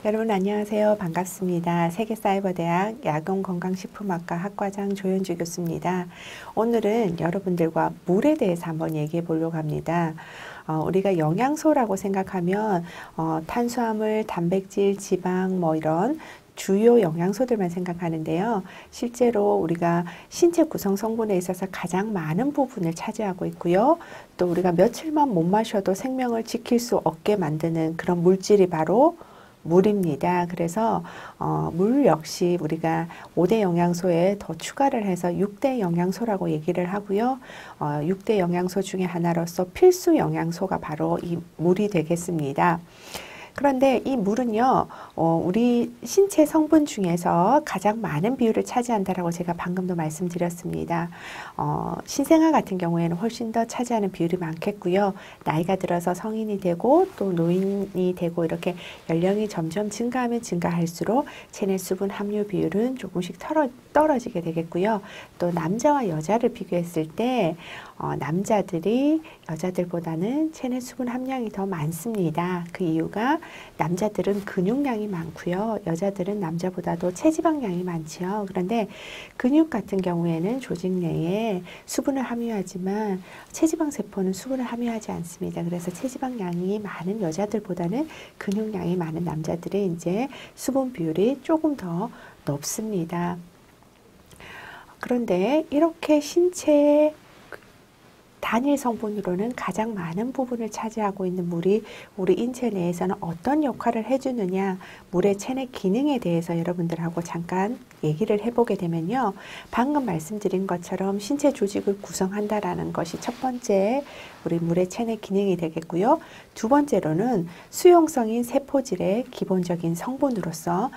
여러분 안녕하세요. 반갑습니다. 세계사이버대학 약용건강식품학과 학과장 조현주 교수입니다. 오늘은 여러분들과 물에 대해서 한번 얘기해 보려고 합니다. 우리가 영양소라고 생각하면 탄수화물, 단백질, 지방 뭐 이런 주요 영양소들만 생각하는데요. 실제로 우리가 신체 구성 성분에 있어서 가장 많은 부분을 차지하고 있고요. 또 우리가 며칠만 못 마셔도 생명을 지킬 수 없게 만드는 그런 물질이 바로 물입니다. 그래서 물 역시 우리가 5대 영양소에 더 추가를 해서 6대 영양소라고 얘기를 하고요. 6대 영양소 중에 하나로서 필수 영양소가 바로 이 물이 되겠습니다. 그런데 이 물은요, 우리 신체 성분 중에서 가장 많은 비율을 차지한다라고 제가 방금도 말씀드렸습니다. 신생아 같은 경우에는 훨씬 더 차지하는 비율이 많겠고요. 나이가 들어서 성인이 되고 또 노인이 되고 이렇게 연령이 점점 증가하면 증가할수록 체내 수분 함유 비율은 조금씩 떨어지게 되겠고요. 또 남자와 여자를 비교했을 때 남자들이 여자들보다는 체내 수분 함량이 더 많습니다. 그 이유가 남자들은 근육량이 많고요. 여자들은 남자보다도 체지방량이 많지요. 그런데 근육 같은 경우에는 조직 내에 수분을 함유하지만 체지방 세포는 수분을 함유하지 않습니다. 그래서 체지방량이 많은 여자들보다는 근육량이 많은 남자들의 이제 수분 비율이 조금 더 높습니다. 그런데 이렇게 신체의 단일 성분으로는 가장 많은 부분을 차지하고 있는 물이 우리 인체 내에서는 어떤 역할을 해주느냐, 물의 체내 기능에 대해서 여러분들하고 잠깐 얘기를 해보게 되면요. 방금 말씀드린 것처럼 신체 조직을 구성한다라는 것이 첫 번째 우리 물의 체내 기능이 되겠고요. 두 번째로는 수용성인 세포질의 기본적인 성분으로서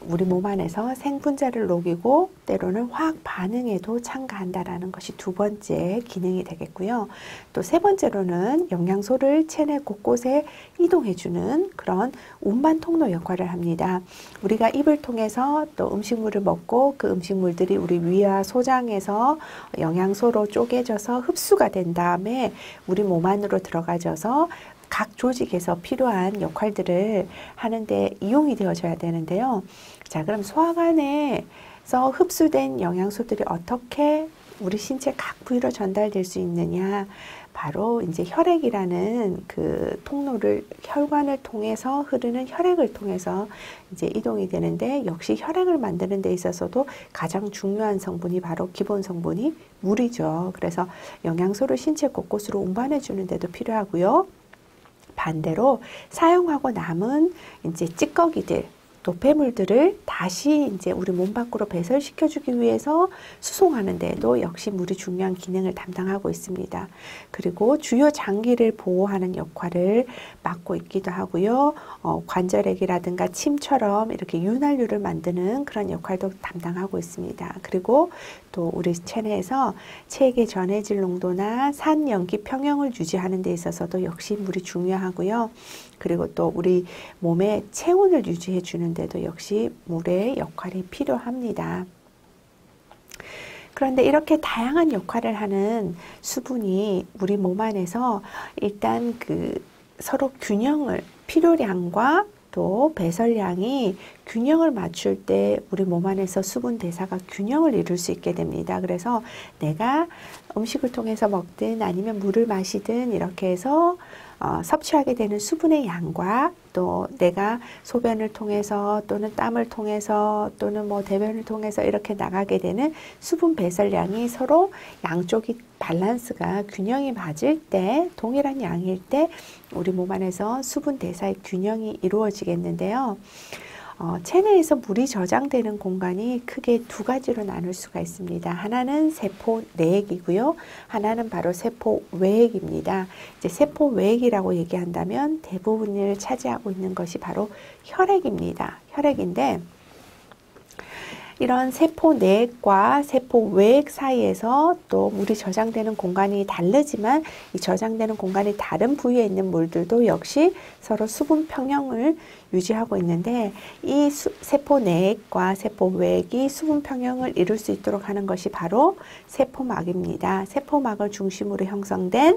우리 몸 안에서 생분자를 녹이고 때로는 화학 반응에도 참가한다라는 것이 두 번째 기능이 되겠고요. 또 세 번째로는 영양소를 체내 곳곳에 이동해주는 그런 운반 통로 역할을 합니다. 우리가 입을 통해서 또 음식물을 먹고 그 음식물들이 우리 위와 소장에서 영양소로 쪼개져서 흡수가 된 다음에 우리 몸 안으로 들어가져서 각 조직에서 필요한 역할들을 하는데 이용이 되어져야 되는데요. 자, 그럼 소화관에서 흡수된 영양소들이 어떻게 우리 신체 각 부위로 전달될 수 있느냐? 바로 이제 혈액이라는 그 통로를 혈관을 통해서 흐르는 혈액을 통해서 이제 이동이 되는데 역시 혈액을 만드는 데 있어서도 가장 중요한 성분이 바로 기본 성분이 물이죠. 그래서 영양소를 신체 곳곳으로 운반해 주는 데도 필요하고요. 반대로 사용하고 남은 이제 찌꺼기들, 노폐물들을 다시 이제 우리 몸 밖으로 배설시켜 주기 위해서 수송하는 데도 역시 물이 중요한 기능을 담당하고 있습니다. 그리고 주요 장기를 보호하는 역할을 맡고 있기도 하고요. 관절액이라든가 침처럼 이렇게 윤활유를 만드는 그런 역할도 담당하고 있습니다. 그리고 또 우리 체내에서 체액의 전해질 농도나 산염기 평형을 유지하는 데 있어서도 역시 물이 중요하고요. 그리고 또 우리 몸의 체온을 유지해 주는 데도 역시 물의 역할이 필요합니다. 그런데 이렇게 다양한 역할을 하는 수분이 우리 몸 안에서 일단 그 서로 균형을 필요량과 또 배설량이 균형을 맞출 때 우리 몸 안에서 수분 대사가 균형을 이룰 수 있게 됩니다. 그래서 내가 음식을 통해서 먹든 아니면 물을 마시든 이렇게 해서 섭취하게 되는 수분의 양과 또 내가 소변을 통해서 또는 땀을 통해서 또는 뭐 대변을 통해서 이렇게 나가게 되는 수분 배설량이 서로 양쪽이 밸런스가 균형이 맞을 때 동일한 양일 때 우리 몸 안에서 수분 대사의 균형이 이루어지겠는데요. 체내에서 물이 저장되는 공간이 크게 두 가지로 나눌 수가 있습니다. 하나는 세포 내액이고요. 하나는 바로 세포 외액입니다. 이제 세포 외액이라고 얘기한다면 대부분을 차지하고 있는 것이 바로 혈액입니다. 혈액인데 이런 세포 내액과 세포 외액 사이에서 또 물이 저장되는 공간이 다르지만 이 저장되는 공간이 다른 부위에 있는 물들도 역시 서로 수분 평형을 유지하고 있는데 이 세포 내액과 세포 외액이 수분 평형을 이룰 수 있도록 하는 것이 바로 세포막입니다. 세포막을 중심으로 형성된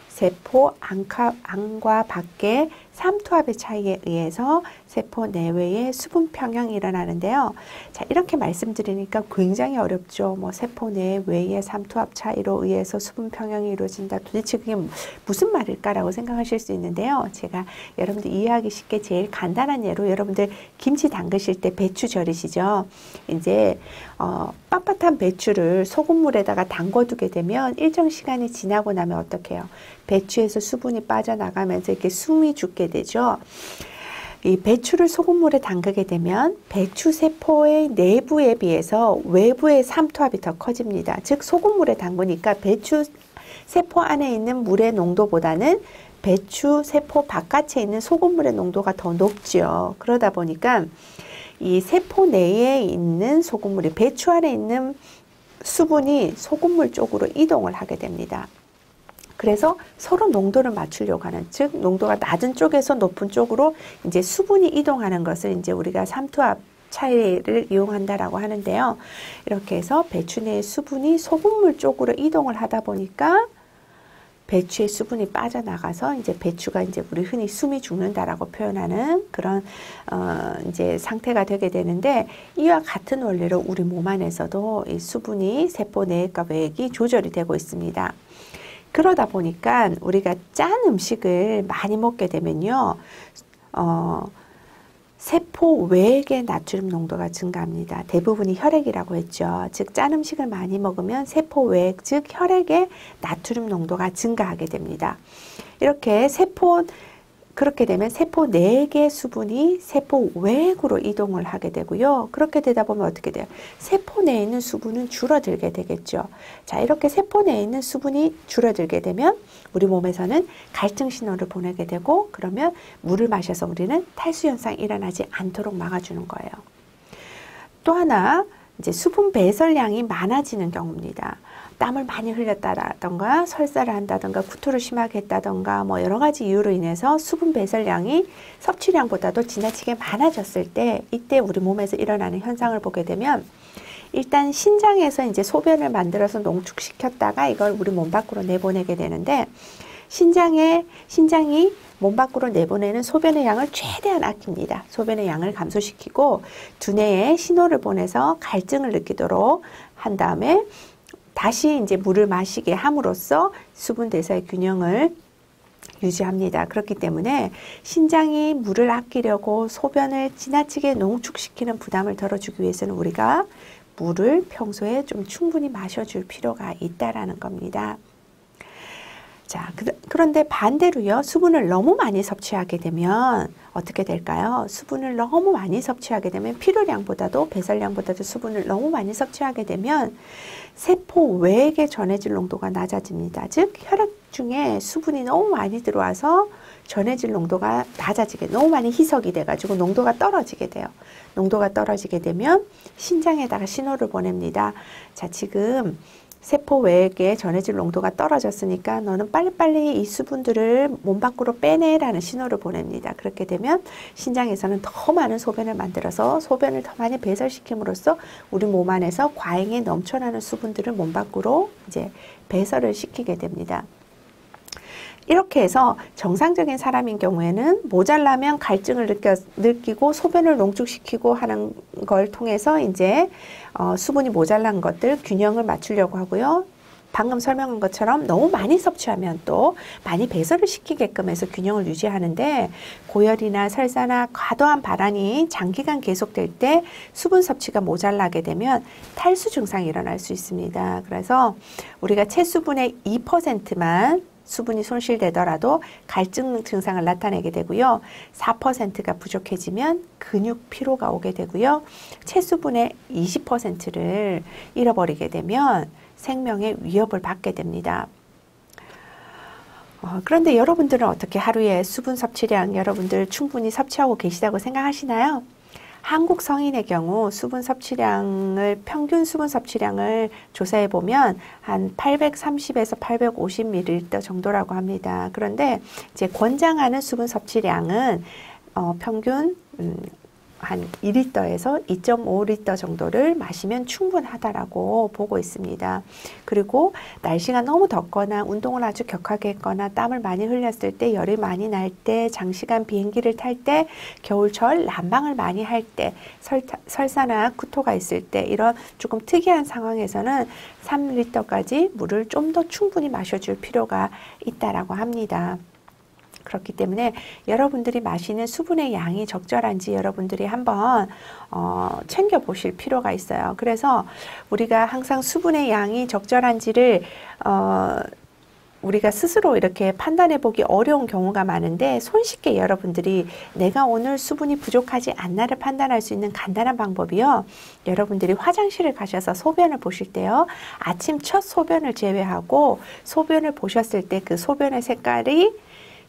세포 안과 밖에 삼투압의 차이에 의해서 세포 내외에 수분 평형이 일어나는데요. 자, 이렇게 말씀드리니까 굉장히 어렵죠. 뭐 세포 내외의 삼투압 차이로 의해서 수분 평형이 이루어진다. 도대체 그게 무슨 말일까라고 생각하실 수 있는데요. 제가 여러분들 이해하기 쉽게 제일 간단한 예로, 여러분들 김치 담그실 때 배추 절이시죠. 이제 빳빳한 배추를 소금물에다가 담궈두게 되면 일정 시간이 지나고 나면 어떻게 해요? 배추에서 수분이 빠져나가면서 이렇게 숨이 죽게 되죠. 이 배추를 소금물에 담그게 되면 배추 세포의 내부에 비해서 외부의 삼투압이 더 커집니다. 즉 소금물에 담그니까 배추 세포 안에 있는 물의 농도보다는 배추 세포 바깥에 있는 소금물의 농도가 더 높죠. 그러다 보니까 이 세포 내에 있는 소금물이 배추 안에 있는 수분이 소금물 쪽으로 이동을 하게 됩니다. 그래서 서로 농도를 맞추려고 하는, 즉 농도가 낮은 쪽에서 높은 쪽으로 이제 수분이 이동하는 것을 이제 우리가 삼투압 차이를 이용한다라고 하는데요. 이렇게 해서 배추 내의 수분이 소금물 쪽으로 이동을 하다 보니까 배추의 수분이 빠져나가서 이제 배추가 이제 우리 흔히 숨이 죽는다라고 표현하는 그런 이제 상태가 되게 되는데, 이와 같은 원리로 우리 몸 안에서도 이 수분이 세포 내과 외액이 조절이 되고 있습니다. 그러다 보니까 우리가 짠 음식을 많이 먹게 되면요, 세포 외액의 나트륨 농도가 증가합니다. 대부분이 혈액이라고 했죠. 즉 짠 음식을 많이 먹으면 세포 외액, 즉 혈액의 나트륨 농도가 증가하게 됩니다. 이렇게 그렇게 되면 세포 내액의 수분이 세포 외액으로 이동을 하게 되고요. 그렇게 되다 보면 어떻게 돼요? 세포 내에 있는 수분은 줄어들게 되겠죠. 자, 이렇게 세포 내에 있는 수분이 줄어들게 되면 우리 몸에서는 갈증 신호를 보내게 되고, 그러면 물을 마셔서 우리는 탈수 현상이 일어나지 않도록 막아주는 거예요. 또 하나, 이제 수분 배설량이 많아지는 경우입니다. 땀을 많이 흘렸다던가 설사를 한다던가 구토를 심하게 했다던가 뭐 여러 가지 이유로 인해서 수분 배설량이 섭취량보다도 지나치게 많아졌을 때, 이때 우리 몸에서 일어나는 현상을 보게 되면 일단 신장에서 이제 소변을 만들어서 농축시켰다가 이걸 우리 몸 밖으로 내보내게 되는데, 신장이 몸 밖으로 내보내는 소변의 양을 최대한 아낍니다. 소변의 양을 감소시키고 두뇌에 신호를 보내서 갈증을 느끼도록 한 다음에 다시 이제 물을 마시게 함으로써 수분 대사의 균형을 유지합니다. 그렇기 때문에 신장이 물을 아끼려고 소변을 지나치게 농축시키는 부담을 덜어주기 위해서는 우리가 물을 평소에 좀 충분히 마셔줄 필요가 있다라는 겁니다. 자, 그런데 반대로요, 수분을 너무 많이 섭취하게 되면 어떻게 될까요? 수분을 너무 많이 섭취하게 되면 필요량보다도 배설량보다도 수분을 너무 많이 섭취하게 되면 세포 외액의 전해질 농도가 낮아집니다. 즉 혈액 중에 수분이 너무 많이 들어와서 전해질 농도가 낮아지게, 너무 많이 희석이 돼가지고 농도가 떨어지게 돼요. 농도가 떨어지게 되면 신장에다가 신호를 보냅니다. 자, 지금 세포 외액의 전해질 농도가 떨어졌으니까 너는 빨리빨리 이 수분들을 몸 밖으로 빼내라는 신호를 보냅니다. 그렇게 되면 신장에서는 더 많은 소변을 만들어서 소변을 더 많이 배설시킴으로써 우리 몸 안에서 과잉에 넘쳐나는 수분들을 몸 밖으로 이제 배설을 시키게 됩니다. 이렇게 해서 정상적인 사람인 경우에는 모자라면 갈증을 느끼고 소변을 농축시키고 하는 걸 통해서 이제 수분이 모자란 것들 균형을 맞추려고 하고요. 방금 설명한 것처럼 너무 많이 섭취하면 또 많이 배설을 시키게끔 해서 균형을 유지하는데, 고열이나 설사나 과도한 발한이 장기간 계속될 때 수분 섭취가 모자라게 되면 탈수 증상이 일어날 수 있습니다. 그래서 우리가 체수분의 2%만 수분이 손실되더라도 갈증 증상을 나타내게 되고요. 4%가 부족해지면 근육 피로가 오게 되고요. 체수분의 20%를 잃어버리게 되면 생명의 위협을 받게 됩니다. 그런데 여러분들은 어떻게 하루에 수분 섭취량 여러분들 충분히 섭취하고 계시다고 생각하시나요? 한국 성인의 경우 평균 수분 섭취량을 조사해 보면 한 830에서 850ml 정도라고 합니다. 그런데 이제 권장하는 수분 섭취량은 평균 한 2리터에서 2.5리터 정도를 마시면 충분하다라고 보고 있습니다. 그리고 날씨가 너무 덥거나 운동을 아주 격하게 했거나 땀을 많이 흘렸을 때, 열이 많이 날 때, 장시간 비행기를 탈 때, 겨울철 난방을 많이 할 때, 설사나 구토가 있을 때, 이런 조금 특이한 상황에서는 3리터까지 물을 좀 더 충분히 마셔줄 필요가 있다라고 합니다. 그렇기 때문에 여러분들이 마시는 수분의 양이 적절한지 여러분들이 한번 챙겨 보실 필요가 있어요. 그래서 우리가 항상 수분의 양이 적절한지를 우리가 스스로 이렇게 판단해 보기 어려운 경우가 많은데, 손쉽게 여러분들이 내가 오늘 수분이 부족하지 않나를 판단할 수 있는 간단한 방법이요. 여러분들이 화장실을 가셔서 소변을 보실 때요, 아침 첫 소변을 제외하고 소변을 보셨을 때 그 소변의 색깔이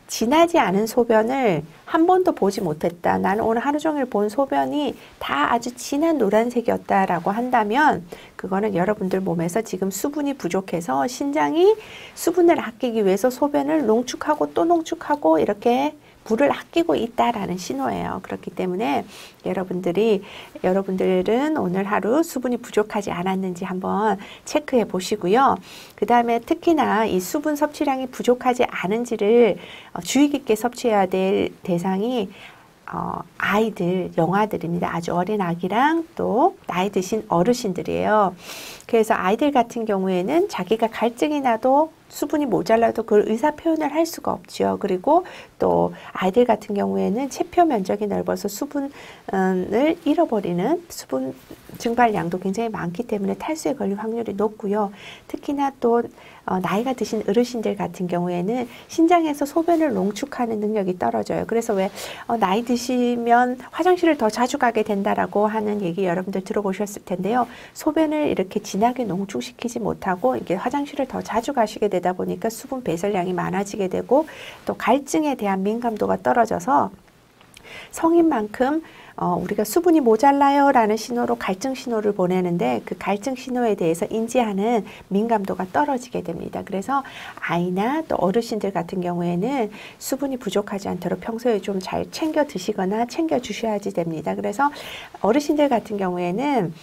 진하지 않은 소변을 한 번도 보지 못했다, 나는 오늘 하루 종일 본 소변이 다 아주 진한 노란색이었다라고 한다면, 그거는 여러분들 몸에서 지금 수분이 부족해서 신장이 수분을 아끼기 위해서 소변을 농축하고 또 농축하고 이렇게 물을 아끼고 있다라는 신호예요. 그렇기 때문에 여러분들은 오늘 하루 수분이 부족하지 않았는지 한번 체크해 보시고요. 그 다음에 특히나 이 수분 섭취량이 부족하지 않은지를 주의 깊게 섭취해야 될 대상이 아이들, 영아들입니다. 아주 어린 아기랑 또 나이 드신 어르신들이에요. 그래서 아이들 같은 경우에는 자기가 갈증이 나도 수분이 모자라도 그걸 의사 표현을 할 수가 없죠. 그리고 또 아이들 같은 경우에는 체표 면적이 넓어서 수분을 잃어버리는 수분 증발량도 굉장히 많기 때문에 탈수에 걸릴 확률이 높고요. 특히나 또 나이가 드신 어르신들 같은 경우에는 신장에서 소변을 농축하는 능력이 떨어져요. 그래서 왜 나이 드시면 화장실을 더 자주 가게 된다라고 하는 얘기 여러분들 들어보셨을 텐데요. 소변을 이렇게 진하게 농축시키지 못하고 이게 화장실을 더 자주 가시게 되다 보니까 수분 배설량이 많아지게 되고, 또 갈증에 대한 민감도가 떨어져서 성인만큼 우리가 수분이 모자라요 라는 신호로 갈증 신호를 보내는데, 그 갈증 신호에 대해서 인지하는 민감도가 떨어지게 됩니다. 그래서 아이나 또 어르신들 같은 경우에는 수분이 부족하지 않도록 평소에 좀 잘 챙겨 드시거나 챙겨 주셔야지 됩니다. 그래서 어르신들 같은 경우에는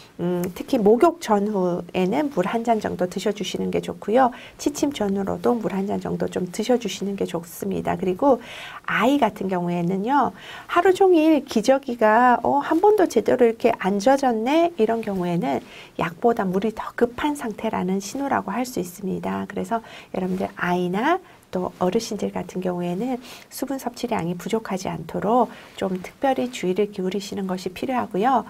특히 목욕 전후에는 물 한 잔 정도 드셔주시는 게 좋고요. 취침 전후로도 물 한 잔 정도 좀 드셔주시는 게 좋습니다. 그리고 아이 같은 경우에는요, 하루 종일 기저귀가 한 번도 제대로 이렇게 안 젖었네, 이런 경우에는 약보다 물이 더 급한 상태라는 신호라고 할 수 있습니다. 그래서 여러분들 아이나 또 어르신들 같은 경우에는 수분 섭취량이 부족하지 않도록 좀 특별히 주의를 기울이시는 것이 필요하고요.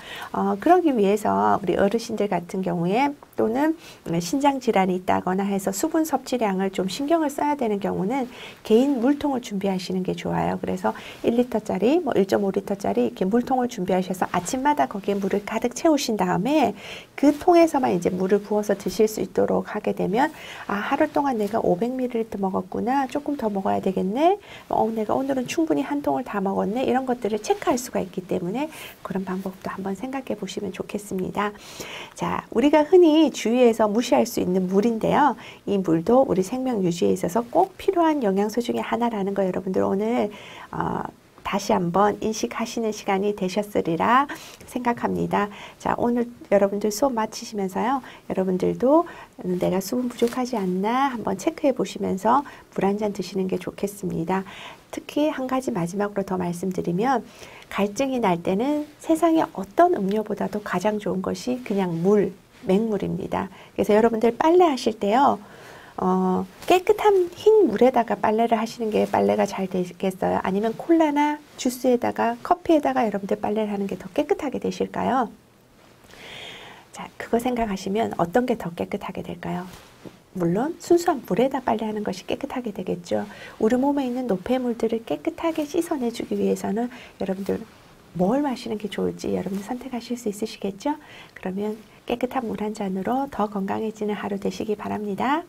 그러기 위해서 우리 어르신들 같은 경우에 또는 신장 질환이 있다거나 해서 수분 섭취량을 좀 신경을 써야 되는 경우는 개인 물통을 준비하시는 게 좋아요. 그래서 1리터짜리, 1.5리터짜리 이렇게 물통을 준비하셔서 아침마다 거기에 물을 가득 채우신 다음에 그 통에서만 이제 물을 부어서 드실 수 있도록 하게 되면, 하루 동안 내가 500ml 먹었구나, 조금 더 먹어야 되겠네, 내가 오늘은 충분히 한 통을 다 먹었네, 이런 것들을 체크할 수가 있기 때문에 그런 방법도 한번 생각해 보시면 좋겠습니다. 자, 우리가 흔히 주위에서 무시할 수 있는 물인데요. 이 물도 우리 생명 유지에 있어서 꼭 필요한 영양소 중에 하나라는 거 여러분들 오늘 다시 한번 인식하시는 시간이 되셨으리라 생각합니다. 자, 오늘 여러분들 수업 마치시면서요, 여러분들도 내가 수분 부족하지 않나 한번 체크해 보시면서 물 한 잔 드시는 게 좋겠습니다. 특히 한 가지 마지막으로 더 말씀드리면, 갈증이 날 때는 세상에 어떤 음료보다도 가장 좋은 것이 그냥 맹물입니다. 그래서 여러분들 빨래 하실 때요, 깨끗한 흰 물에다가 빨래를 하시는 게 빨래가 잘 되겠어요? 아니면 콜라나 주스에다가, 커피에다가 여러분들 빨래를 하는 게 더 깨끗하게 되실까요? 자, 그거 생각하시면 어떤 게 더 깨끗하게 될까요? 물론 순수한 물에다 빨래하는 것이 깨끗하게 되겠죠. 우리 몸에 있는 노폐물들을 깨끗하게 씻어내주기 위해서는 여러분들 뭘 마시는 게 좋을지 여러분들 선택하실 수 있으시겠죠? 그러면 깨끗한 물 한 잔으로 더 건강해지는 하루 되시기 바랍니다.